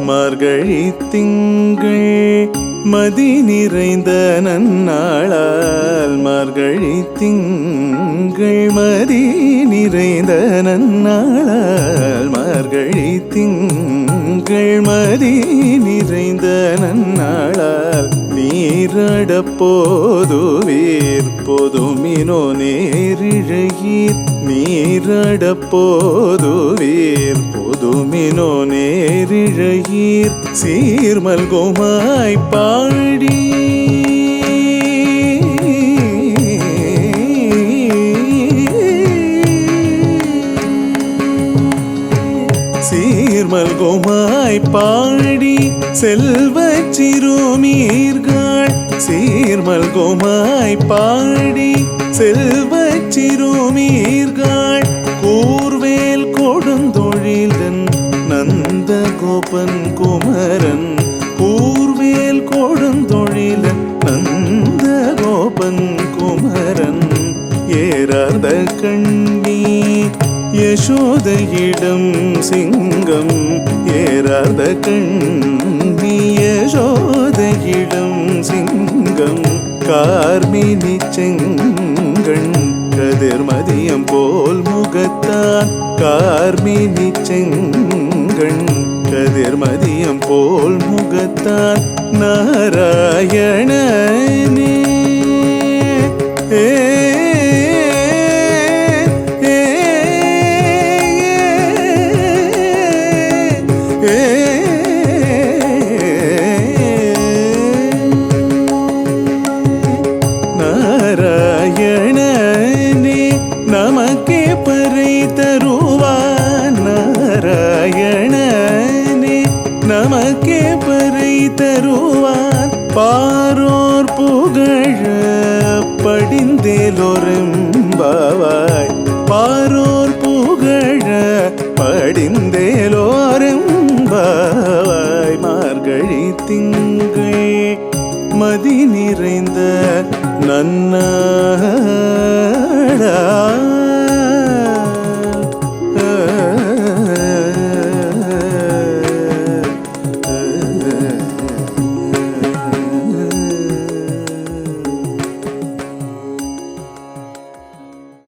மார்கழி திங்கள் மதி நிறைந்த நன்னாளால் மார்கழி திங்கள் மதி நிறைந்த நன்னாளால் மார்கழி திங்கள் மதி நிறைந்த நன்னாளால் நீராட போதுவீர் பொதுமினோ நேரிழையீர் நீராட போதுவீர் பொதுமினோ நேரிழையீர் சீர்மல்குமாய் பாடி சீர்மல்குமாய் பாடி செல்வச் சிறுமீர்கள் சீர்மல்குமாய் பாடி செல்வச் சிறுமீர்கள் கூர்வேல் கொடுந்தொழிலன் நந்த கோபன் குமரன் கூர்வேல் கொடுந்தொழிலன் நந்த கோபன் குமரன் ஏறாத கண்ணி யசோதையிடம் சிங்கம் ஏறாத கண்ணி யசோதையிடம் சிங்கம் கார்மினி செங்கண் கதிர்மதியம் போல் முகத்தான் கார்மினி செங்கண் கதிர்மதியம் போல் முகத்தான் நாராயணனே நாராயணனே நமக்கே பறை தருவான் நாராயணனே நமக்கே பறை தருவான் பாரோர் புகழ படிந்தேலோரெம்பாவாய் பாரோர் புகழ படிந்தேலோரெம்பாவாய் மார்கழி திங்கள் மதி நிறைந்த நன்னாளால்